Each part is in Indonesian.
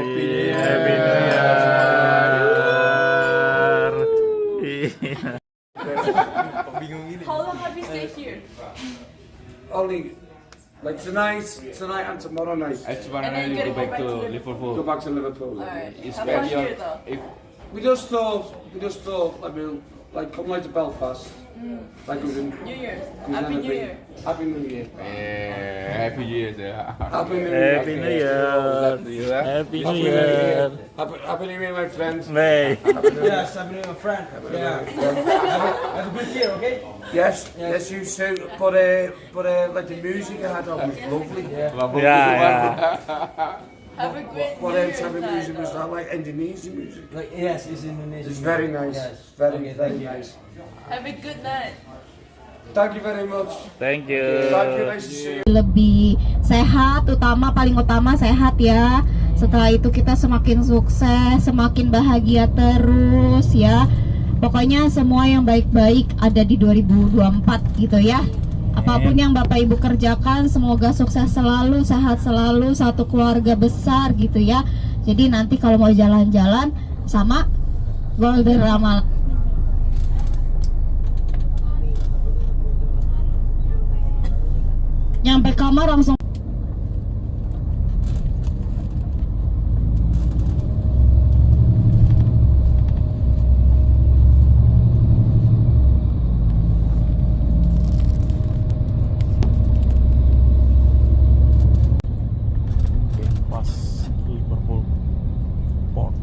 Happy New Year. Happy New Year. How long have you stayed here? Only like tonight and tomorrow night. And then you're go gonna back to Liverpool. Go back to Liverpool. Alright. You How spend about your here though? We just thought like we'll like come like to Belfast. Like we can. New Year. we Happy can New Year. Happy New Year. Happy New Year ya. Happy New Year. Happy New Year. Happy New Year. Happy New Year, my friends. Hey. Yes, I'm a friend. Yeah. Have a good year, okay? Yes, you too. But like the music you had on was lovely. Yeah. Have a great What New type of Year. music was that? Like Indonesian music? Like, yes, it's Indonesian. It's very nice. Yes. Very, Okay, very thank you. nice. Have a good night. Thank you very much. Thank you. Thank you. Nice to see you. Lebih sehat, paling utama sehat ya. Setelah itu kita semakin sukses, semakin bahagia terus ya. Pokoknya semua yang baik-baik ada di 2024 gitu ya. Apapun yang Bapak Ibu kerjakan, semoga sukses selalu, sehat selalu, satu keluarga besar gitu ya. Jadi nanti kalau mau jalan-jalan sama Golden Ramal. Nyampe kamar langsung Pas Liverpool Port.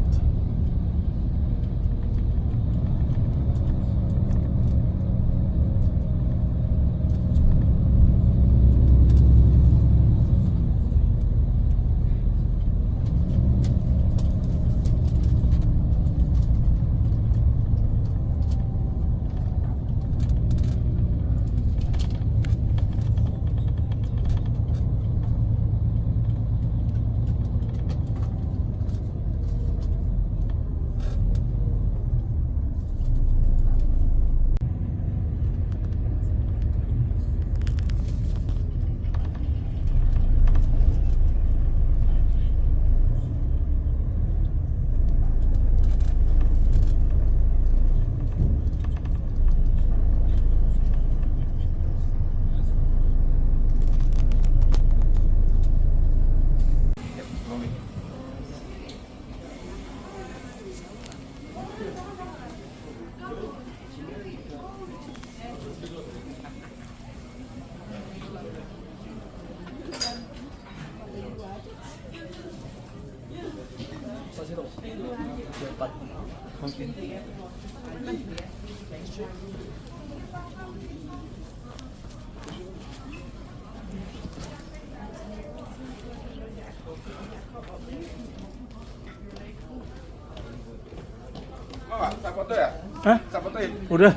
Mama, tak foto ya? Hah? Tak fotoin? Udah.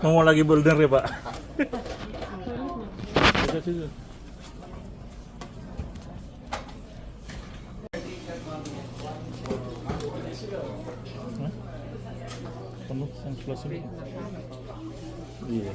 Ngomong lagi bener ya, Pak. Udah sih. Hah? Penuh yang sebelah sini. Iya.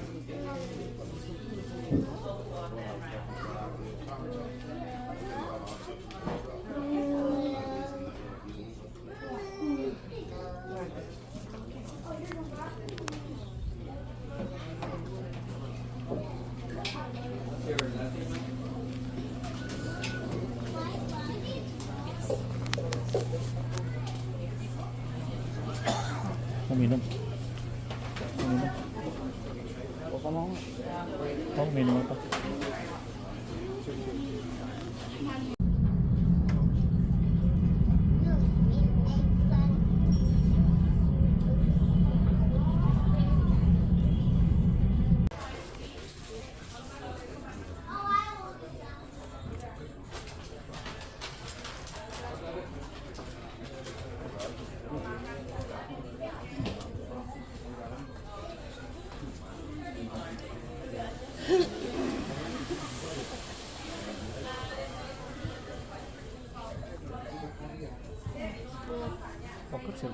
Mau minum? Mau minum? Apa mau? Mau minum apa? Poker sih.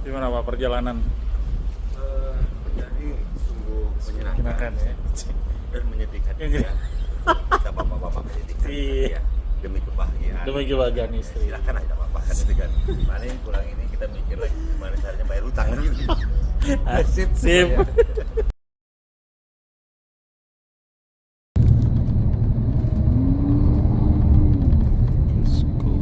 Gimana Pak perjalanan? Jadi sungguh menyenangkan Menyenangkan ya. dan menyedihkan. Iya. Ya. Kita bapak-bapak menyedihkan. Iya. Ya, demi kebahagiaan. Demi kebahagiaan istri. Silakan aja bapak kan itu kan. Paling pulang ini kita mikir lagi gimana caranya bayar utang kan gitu. Sip. Sip. Ya. Let's go.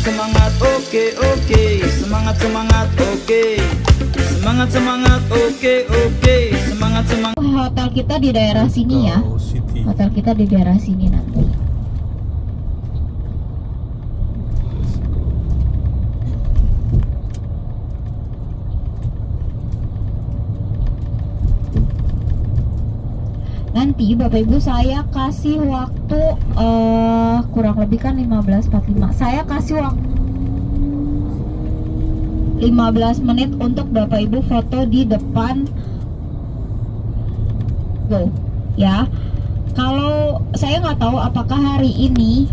Semangat oke oke, semangat oke, semangat oke oke, semangat. Hotel kita di daerah sini ya. Go City. Hotel kita di daerah sini nanti. Nanti Bapak Ibu saya kasih waktu kurang lebih kan 15.45. Saya kasih waktu 15 menit untuk Bapak Ibu foto di depan Go ya. Kalau saya nggak tahu apakah hari ini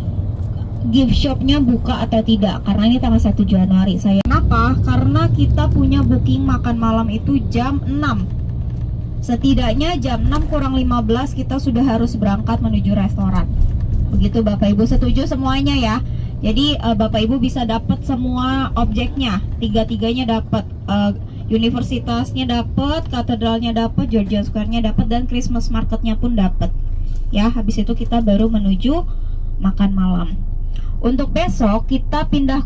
gift shopnya buka atau tidak, karena ini tanggal 1 Januari. Kenapa? Karena kita punya booking makan malam itu jam 6. Setidaknya jam 6 kurang 15 kita sudah harus berangkat menuju restoran. Begitu Bapak Ibu, setuju semuanya ya. Jadi Bapak Ibu bisa dapat semua objeknya, tiga-tiganya dapat. Universitasnya dapat, katedralnya dapat, Georgian Square-nya dapat, dan Christmas marketnya pun dapat. Ya, habis itu kita baru menuju makan malam. Untuk besok kita pindah.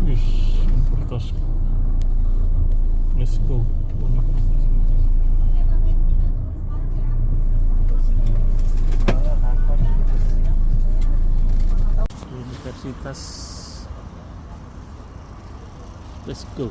Wih, Universitas. Let's go. Universitas. Let's go.